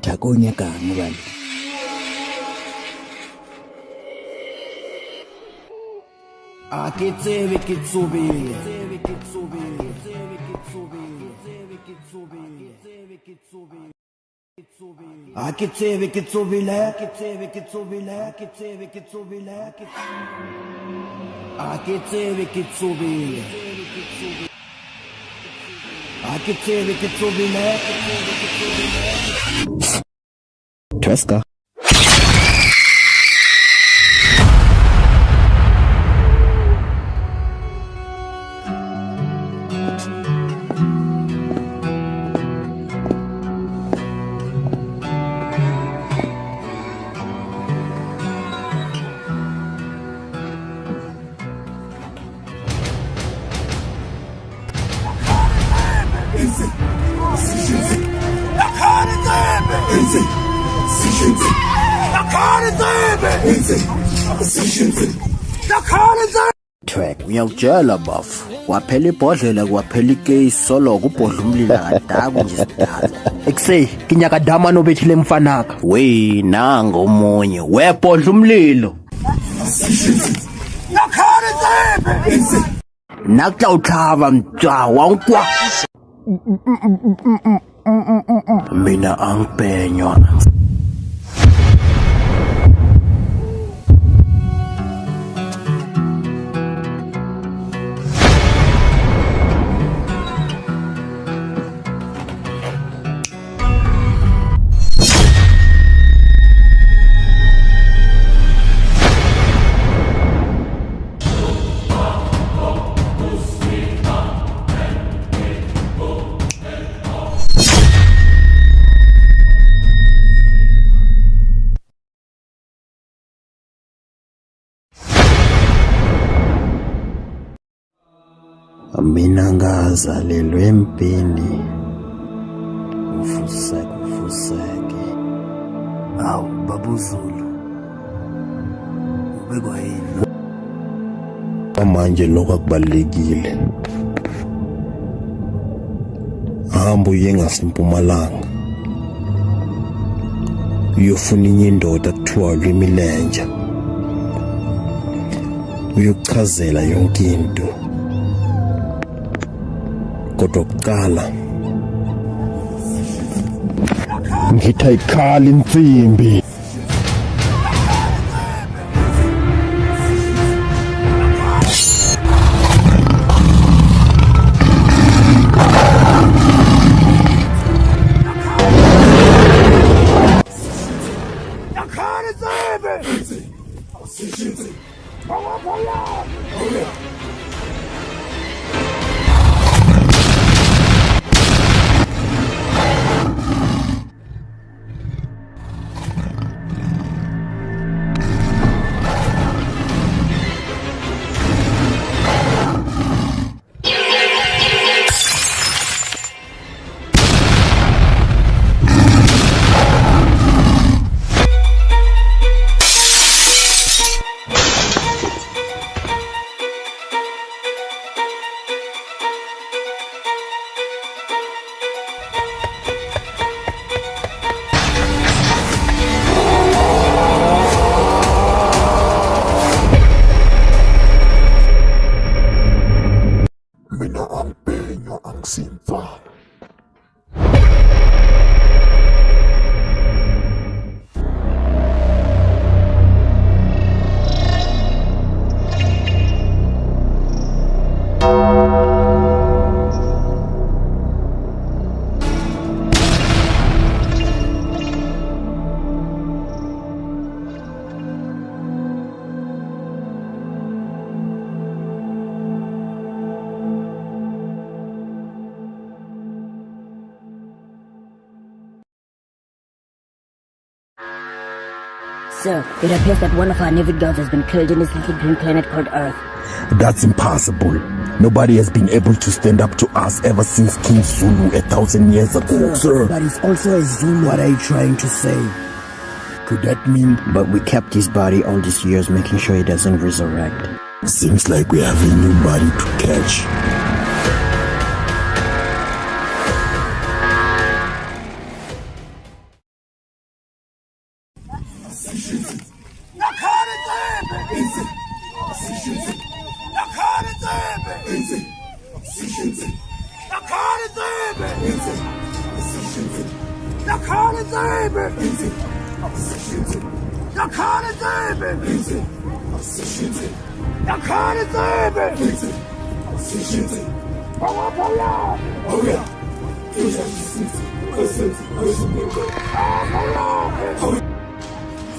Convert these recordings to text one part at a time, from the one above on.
Takonya kang bale. Akitsebe kitsubile. Akitsebe kitsubile. Tusker. Track uyakutshela bafu kwaphela ibhodlela kwaphela icase solo kubhodla umlilo kadaku nje sidala ekusey kinyakadama nobethile mfanaka we nanga omunye webhodla umlilo nakuhlawuhlaba mtwa wankwa mina angibhenywa mina ngazalelwe empini ufuseke awu babuzulu ubekwa yini manje lokho akubalekile hamba uye ngasempumalanga uyofuna inye indoda kuthiwa lwemilenja uyokuchazela yonke into kodwa kuqala ngitha ikhala insimbi simfa. Sir, it appears that one of our Navy girls has been killed in this little green planet called Earth. That's impossible. Nobody has been able to stand up to us ever since King Zulu 1,000 years ago. Sir, but it's also a Zulu. What are you trying to say? Could that mean... But we kept his body all these years, making sure he doesn't resurrect. Seems like we have a new body to catch.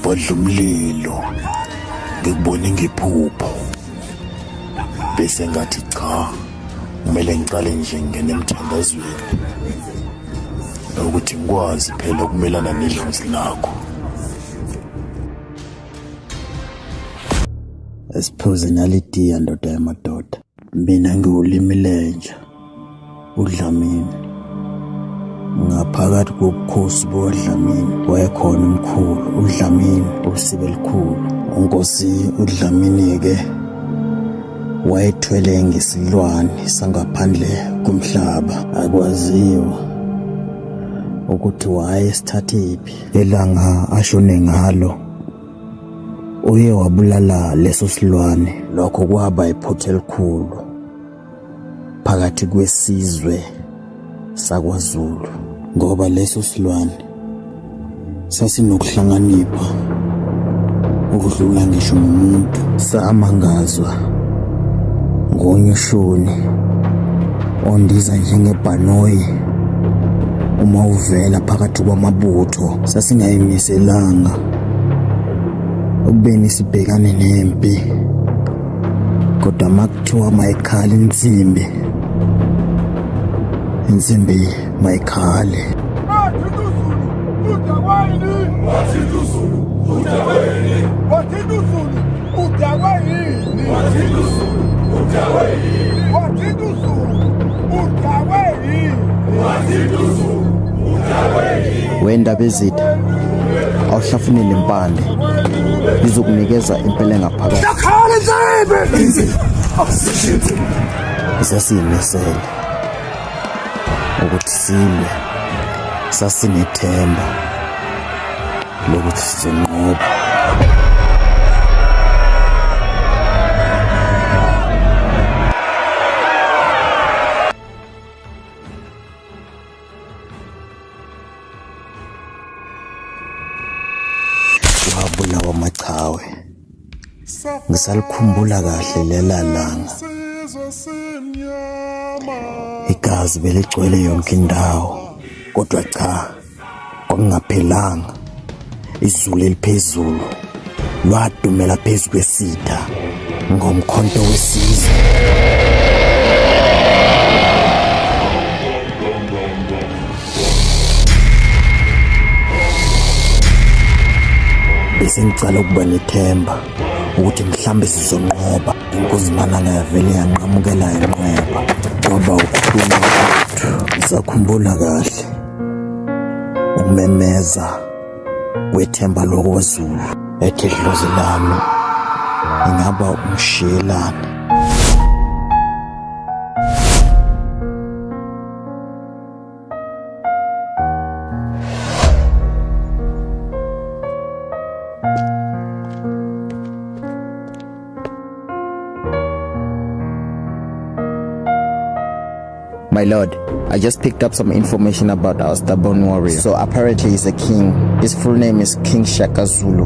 Bodla umlilo ngikubone ngiphupho bese ngathi cha kumele ngiqale nje ngene emthandazweni ukuthi ngikwazi phela ukumelana nedlozi lakho. Esiphuze nalitiya ndoda yamadoda. Mina ngiwulimile nje. uDlamini. Ngaphakathi kokukhosi boDlamini wayekhona umkhulu uDlamini usibe likhulu. Unkosi uDlamini ke wayethwele ngesilwane sangaphandle kumhlaba. Akwaziwa ukuthi wayesithathephi. Elanga ashone ngalo uye wabulala leso silwane. Lokho kwaba iphutha elikhulu phakathi kwesizwe sakwaZulu, ngoba leso silwane sasinokuhlanganipha ukudlula ngisho nomuntu. Samangazwa ngonyushuni ondiza njengebhanoyi uma uvela phakathi kwamabutho. Sasingayimiselanga ukubeni sibhekane nempi, kodwa makuthiwa mayikhala insimbi mayikhale. Wendaba ezitha awuhlafunile impande izokunikeza impela engaphakathi. Sasiyimisele ukuthi silwe, sasinethemba lokuthi sizonqoba. Wabulawa Machawe. Ngisalikhumbula kahle lela langa. Igazi beligcwele yonke indawo, kodwa cha, kwakungaphelanga. Izulu eliphezulu lwadumela phezu kwesitha ngomkhonto wesizwe. Bese ngicala ukuba nethemba ukuthi mhlambe sizonqoba. Inkosi Mananga yavele yanqamukela inqweba ngoba ukukhuluma kwethu. Ngisakhumbula kahle ukumemeza wethemba lokwaZulu ethi idlozi lami ingaba umshiyelane. My lord, I just picked up some information about our stubborn warrior. So apparently he's a king. His full name is King Shaka Zulu,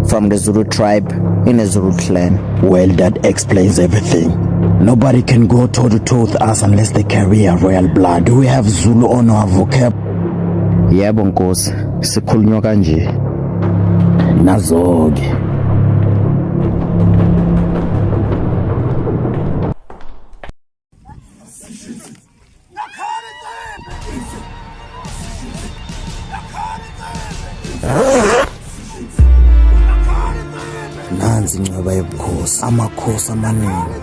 from the Zulu tribe in the Zulu clan. Well, that explains everything. Nobody can go toe to toe with us unless they carry a royal blood. Do we have Zulu on our vocab? Yebo Nkosi, sikhulunywa kanje. Nazo-ke. Nansi incweba yobukhosi, amakhosi amaningi,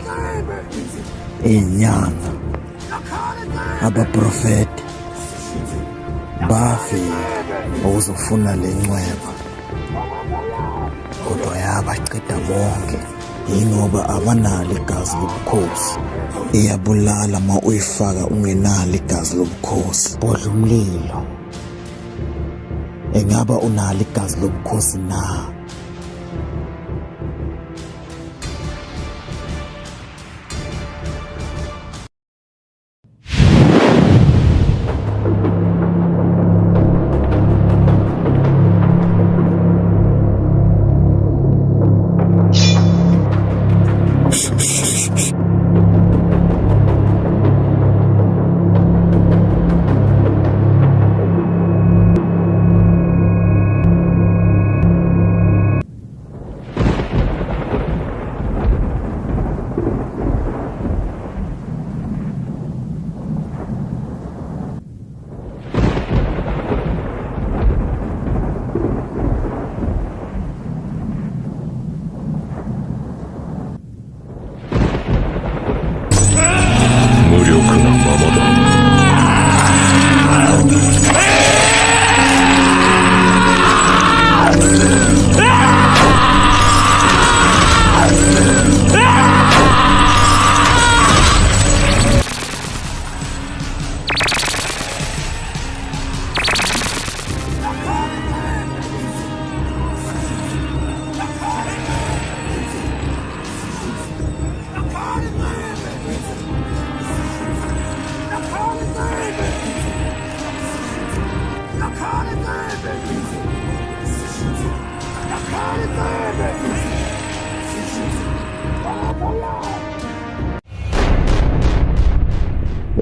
inyanga, abaprofeti bafika ukuzofuna le ncweba, kodwa yabaqeda bonke. Yingoba abanalo igazi lobukhosi. Iyabulala ma uyifaka ungenalo igazi lobukhosi. Bodla umlilo. Engaba unalo igazi lobukhosi na?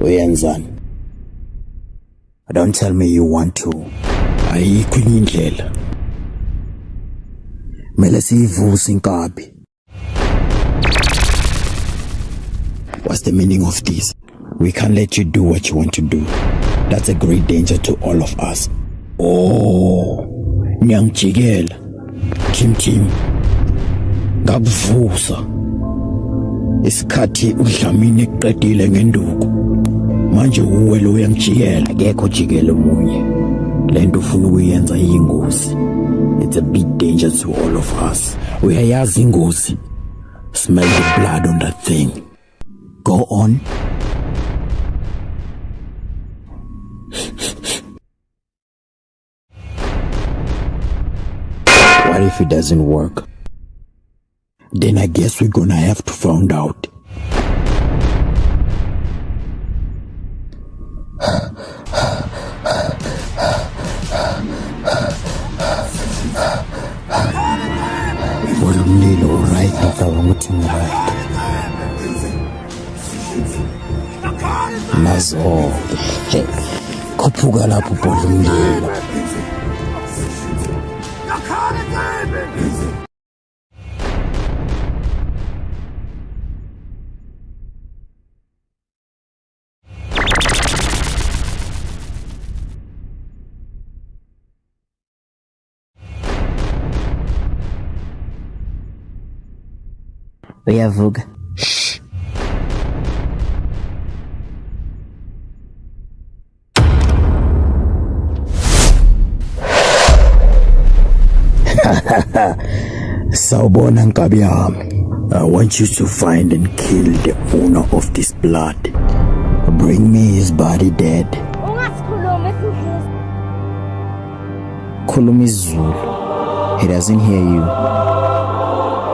Uyenzani? Don't tell me you want to. Ayikho enye indlela. Mele siyivuse inkabi. What's the meaning of this? We can't let you do what you want to do. That's a great danger to all of us. Oh, niyangijikela. Tim. Ngakuvusa. Isikhathi uDlamini eqedile ngenduku. Manje uwe lo uyangijikela. Akekho jikela omunye. Lento ufuna ukuyenza iyingozi. It's a big danger to all of us. Uyayazi ingozi. Smell the blood on that thing. Go on. What if it doesn't work? Then I guess we're gonna have to find out. Bolumlilo, alright, ngicabanga ukuthi ngiright. Nazo-ke khuphuka lapho Bolumlilo. Uyavuka. Sawubona nkabi yami. I want you to find and kill the owner of this blood. Bring me his body dead. Khuluma isiZulu. He doesn't hear you.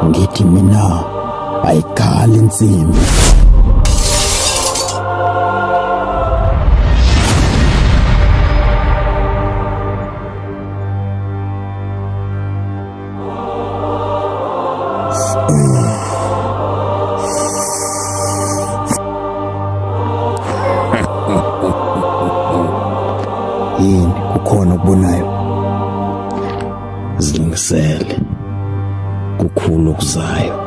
Ngithi mina ayikhali insimbi. Yini kukhona okubonayo? Zilungisele. Kukhulu okuzayo.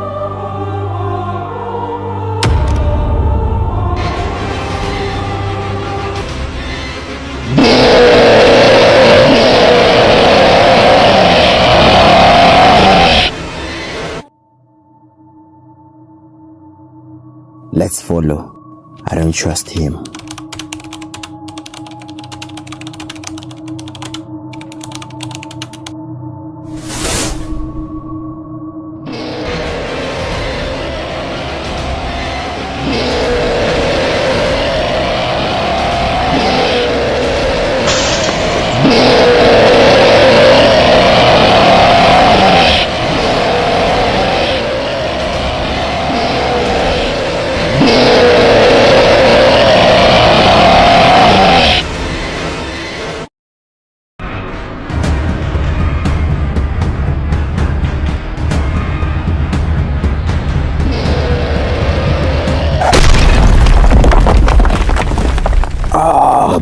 Let's follow. I don't trust him.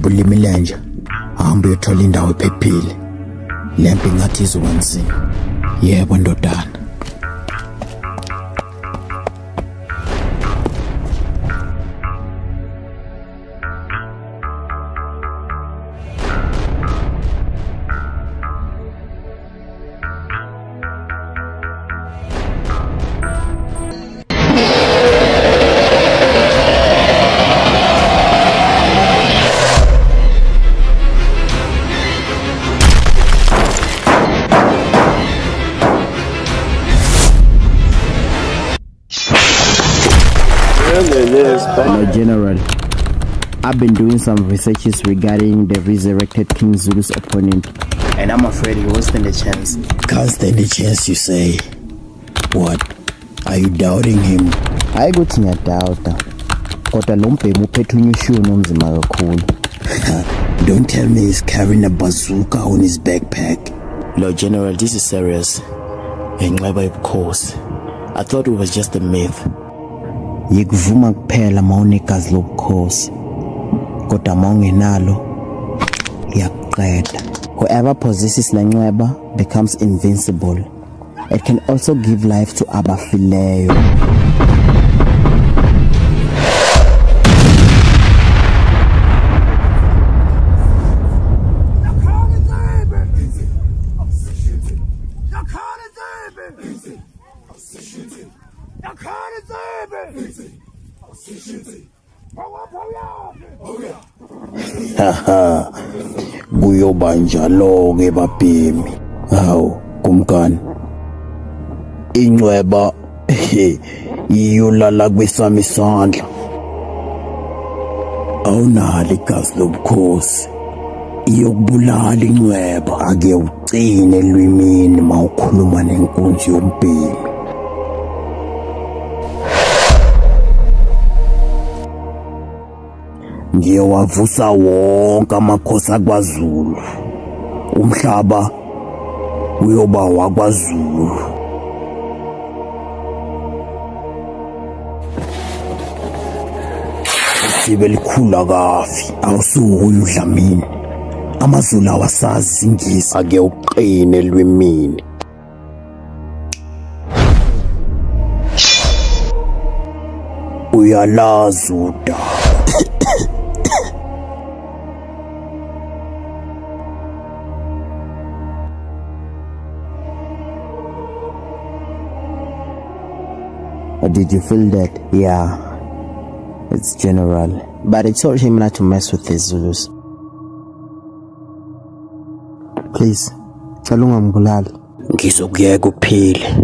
Ulimile nje. Hamba uyothola indawo ephephile. Lempi ngathi izokwenzima. Yebo ndodana. Hello, General. I've been doing some researches regarding the resurrected King Zulu's opponent, and I'm afraid he won't stand a chance. Can't stand a chance, you say? What? Are you doubting him? Hayi kuthi ngiyadawuta. Kodwa lo mbhemu uphethe unyushuni omzima kakhulu. Don't tell me he's carrying a bazooka on his backpack. Lord General, this is serious. Ngenxeba yobukhosi. I thought it was just a myth. Yikuvuma kuphela mawunegazi lobukhosi. kodwa mawungenalo iyakuqeda. Whoever possesses le ncweba becomes invincible. It can also give life to abafileyo. Haha, kuyoba njalo-ke babhemi. Hawu kumkani, incweba iyolala kwesami isandla. Awunalo igazi lobukhosi, iyokubulala incweba. Ake ucine elwimini mawukhuluma nenkunzi yombhemi. Ngiyowavusa wonke amakhosi akwaZulu. Umhlaba uyoba wakwaZulu. Sibe likhula kafi, awusukuyo uDlamini. AmaZulu awasazi isingisi. Ake uqine elwimini. Uyalazi udaba. Did you feel that? Yeah, it's general. But I told him not to mess with the Zulus. Please, cela ungambulali. Ngizokuyeka uphile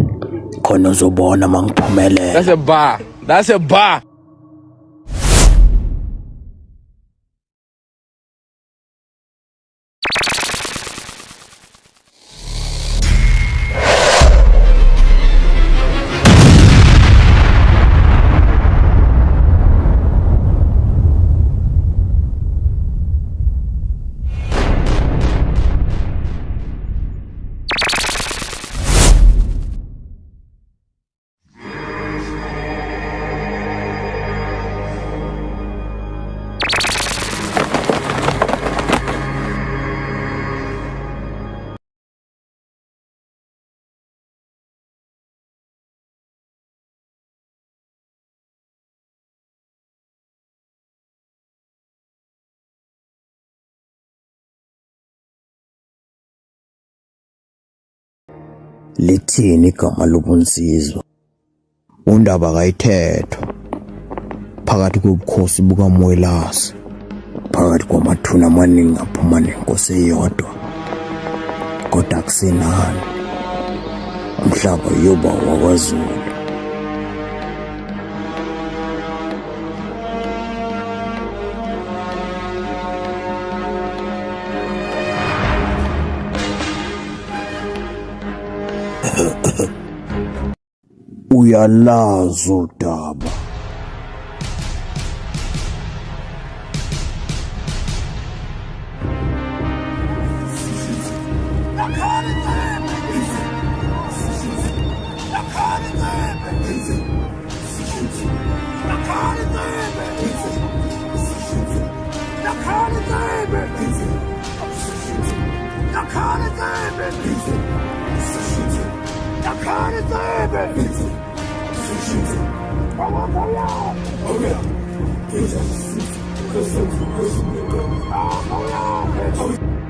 khona uzobona mangiphumelela. That's a bar. That's a bar. Lithini igama lobunsizwa? Undaba kayithethwa phakathi kobukhosi bukaMwelasi, phakathi kwamathuna amaningi aphuma nenkosi eyodwa, kodwa akusenani. Umhlaba uyoba wakwaZulu. Uyalazi udaba. Oh, yeah.